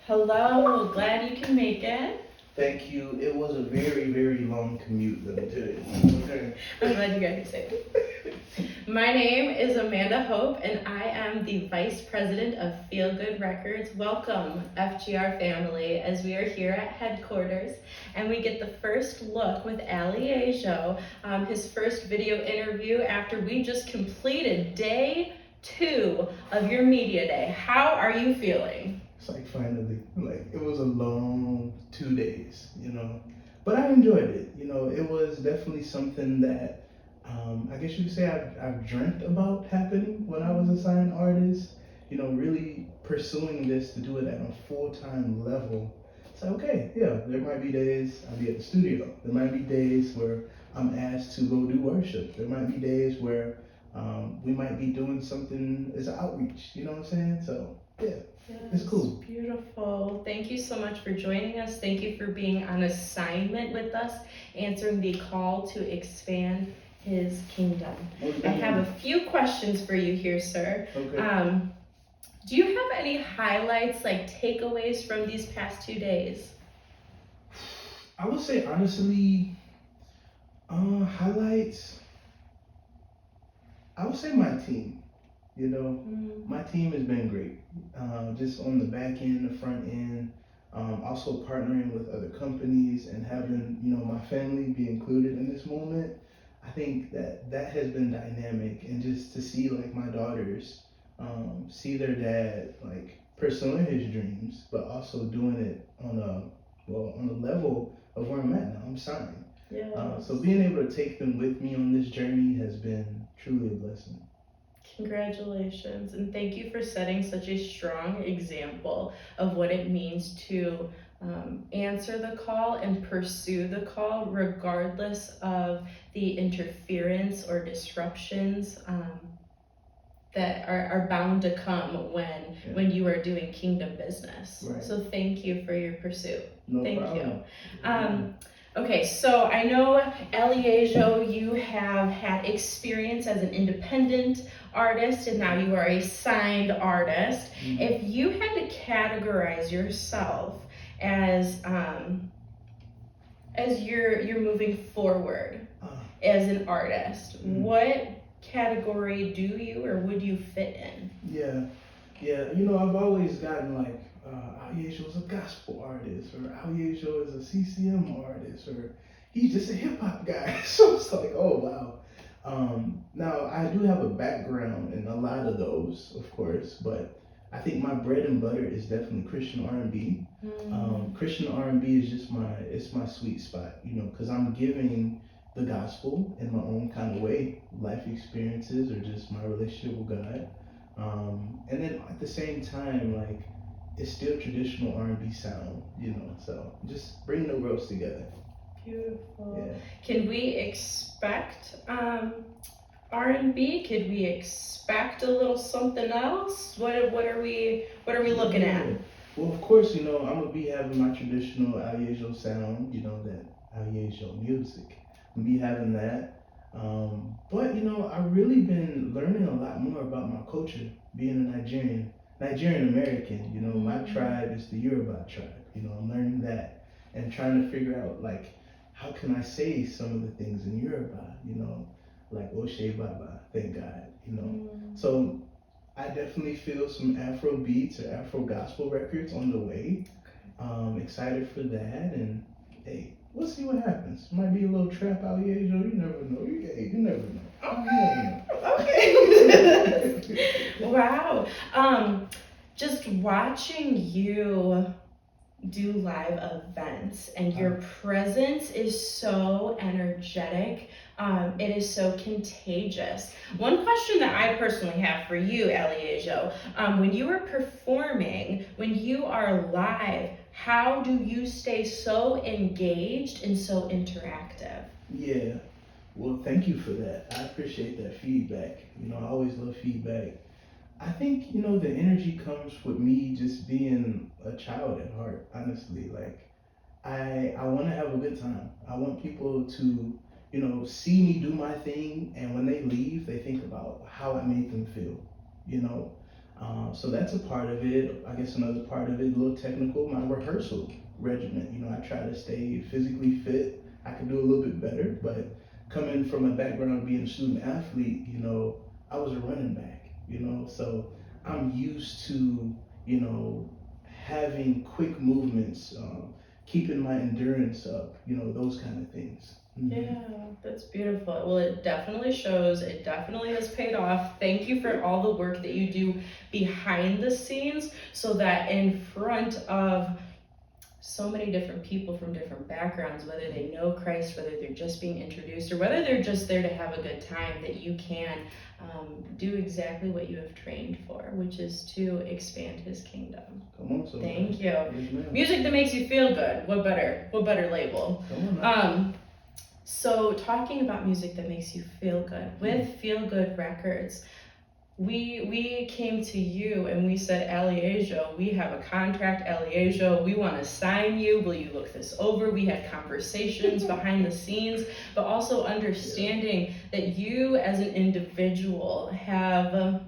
Hello, glad you can make it. Thank you. It was a very, very long commute, let me tell you. Okay. I'm glad you guys are safe. My name is Amanda Hope, and I am the Vice President of Feel Good Records. Welcome, FGR family, as we are here at headquarters, and we get the first look with Al-Yejo, his first video interview after we just completed day 2 of your media day. How are you feeling? It's like finally, it was a long 2 days, but I enjoyed it. It was definitely something that I guess you could say I've dreamt about happening when I was a signed artist. Really pursuing this to do it at a full-time level. It's like, okay, yeah, there might be days I'll be at the studio. There might be days where I'm asked to go do worship. There might be days where we might be doing something as an outreach. You know what I'm saying? So yeah. Yes, it's cool. Beautiful. Thank you so much for joining us. Thank you for being on assignment with us, answering the call to expand His kingdom. Okay. I have a few questions for you here, sir. Okay. Do you have any highlights, like takeaways from these past 2 days? I would say honestly, highlights. I would say my team. My team has been great. Just on the back end, the front end, also partnering with other companies and having, my family be included in this moment. I think that has been dynamic, and just to see like my daughters, see their dad like pursuing his dreams, but also doing it on a level of where I'm at now. I'm signed. Yeah. So being able to take them with me on this journey has been truly a blessing. Congratulations, and thank you for setting such a strong example of what it means to answer the call and pursue the call regardless of the interference or disruptions that are bound to come when you are doing kingdom business. Right. So thank you for your pursuit. No Thank problem. you. Okay, so I know, Al-Yejo, you have had experience as an independent artist, and now you are a signed artist. Mm-hmm. If you had to categorize yourself as you're moving forward as an artist, what category do you or would you fit in? Yeah. I've always gotten like, Al-Yejo is a gospel artist, or Al-Yejo is a CCM artist, or he's just a hip hop guy. So it's like, oh wow. Now I do have a background in a lot of those, of course, but I think my bread and butter is definitely Christian R&B. Christian R&B is just my sweet spot, because I'm giving the gospel in my own kind of way, life experiences or just my relationship with God. And then at the same time, like, it's still traditional R&B sound, so just bring the worlds together. Beautiful. Yeah. Can we expect R&B? Could we expect a little something else? What are we looking at? Well, of course, I'm gonna be having my traditional Al-Yejo sound, that Al-Yejo music. I'm gonna be having that. But I've really been learning a lot more about my culture, being a Nigerian American. My tribe is the Yoruba tribe. I'm learning that and trying to figure out like, how can I say some of the things in Yoruba, like Oshe Baba, thank God, So I definitely feel some Afro beats or Afro gospel records on the way. Excited for that, and hey, we'll see what happens. Might be a little trap out here, you never know. You never know. Okay. Wow. Just watching you do live events and your presence is so energetic. It is so contagious. One question that I personally have for you, Al-Yejo, when you are performing, when you are live, how do you stay so engaged and so interactive? Yeah, well, thank you for that. I appreciate that feedback. I always love feedback. I think, the energy comes with me just being a child at heart, honestly. Like, I want to have a good time. I want people to, see me do my thing, and when they leave, they think about how I made them feel, So that's a part of it. I guess another part of it, a little technical, my rehearsal regimen. You know, I try to stay physically fit. I could do a little bit better, but coming from a background of being a student athlete, you know, I was a running back, you know, so I'm used to, you know, having quick movements, keeping my endurance up, you know, those kind of things. Yeah, that's beautiful. Well, it definitely shows. It definitely has paid off. Thank you for all the work that you do behind the scenes so that in front of so many different people from different backgrounds, whether they know Christ, whether they're just being introduced, or whether they're just there to have a good time, that you can do exactly what you have trained for, which is to expand His kingdom. Come on, so Thank you. Yes, ma'am. Music that makes you feel good. What better label? Come on. So talking about music that makes you feel good, with Feel Good Records, we came to you and we said, Al-Yejo, we have a contract, Al-Yejo, we want to sign you. Will you look this over? We had conversations behind the scenes, but also understanding that you as an individual have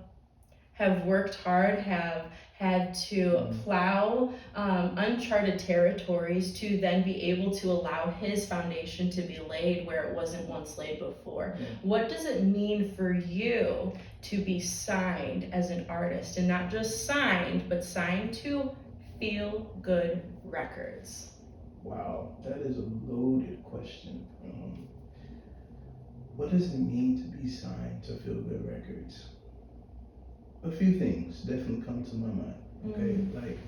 worked hard, have had to plow uncharted territories to then be able to allow His foundation to be laid where it wasn't once laid before. What does it mean for you to be signed as an artist, and not just signed, but signed to Feel Good Records? Wow, that is a loaded question. What does it mean to be signed to Feel Good Records? A few things definitely come to my mind. Okay, like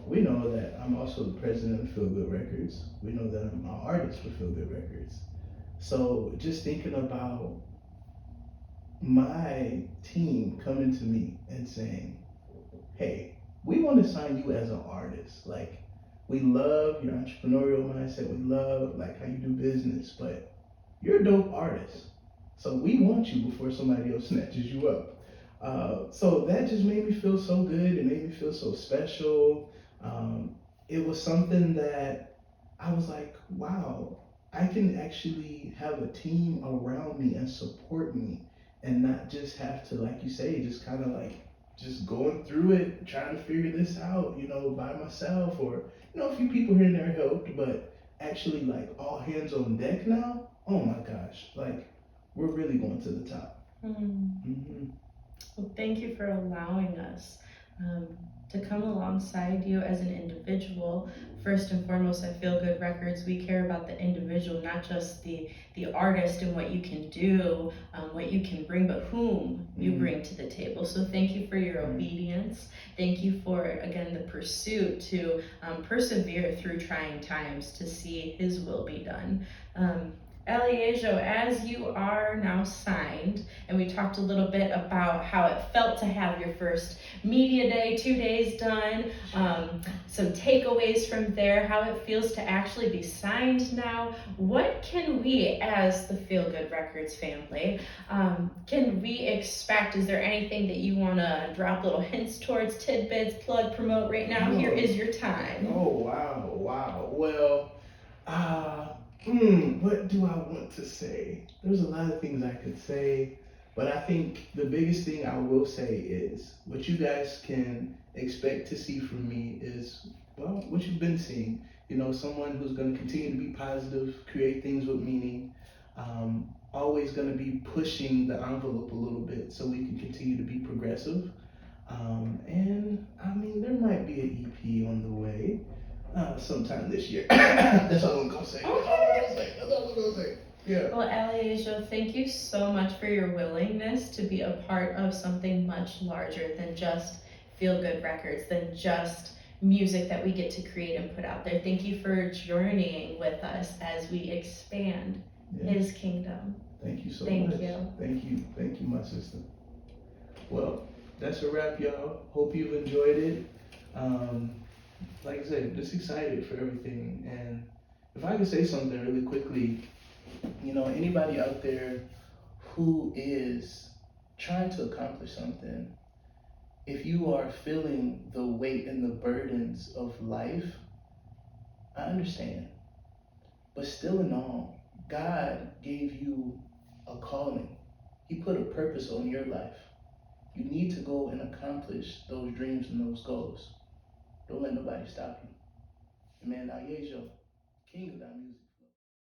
we know that I'm also the president of Feel Good Records. We know that I'm an artist for Feel Good Records. So just thinking about my team coming to me and saying, "Hey, we want to sign you as an artist. Like, we love your entrepreneurial mindset. We love like how you do business, but you're a dope artist. So we want you before somebody else snatches you up." So that just made me feel so good. It made me feel so special. It was something that I was like, wow, I can actually have a team around me and support me and not just have to, like you say, just kind of like just going through it, trying to figure this out, you know, by myself, or, you know, a few people here and there helped, but actually like all hands on deck now. Oh my gosh, like we're really going to the top. Well, thank you for allowing us to come alongside you as an individual. First and foremost, at Feel Good Records, we care about the individual, not just the artist and what you can do, what you can bring, but whom you bring to the table. So thank you for your obedience. Thank you for, again, the pursuit to persevere through trying times to see His will be done. Al-Yejo, as you are now signed, and we talked a little bit about how it felt to have your first media day, 2 days done, some takeaways from there, how it feels to actually be signed now. What can we, as the Feel Good Records family, can we expect? Is there anything that you want to drop little hints towards, tidbits, plug, promote right now? Here is your time. Oh, wow. Well, what do I want to say? There's a lot of things I could say, but I think the biggest thing I will say is what you guys can expect to see from me is, well, what you've been seeing. You know, someone who's going to continue to be positive, create things with meaning, always going to be pushing the envelope a little bit so we can continue to be progressive. And I mean, there might be an EP on the way. Sometime this year. That's all I'm gonna say. That's all I'm gonna say. Yeah. Well, Al-Yejo, thank you so much for your willingness to be a part of something much larger than just Feel Good Records, than just music that we get to create and put out there. Thank you for journeying with us as we expand His kingdom. Thank you so much. Thank you. Thank you, my sister. Well, that's a wrap, y'all. Hope you've enjoyed it. Like I said, just excited for everything. And if I could say something really quickly, you know, anybody out there who is trying to accomplish something, if you are feeling the weight and the burdens of life, I understand. But still in all, God gave you a calling. He put a purpose on your life. You need to go and accomplish those dreams and those goals. Don't let nobody stop you. And man, Al-Yejo, king of that music.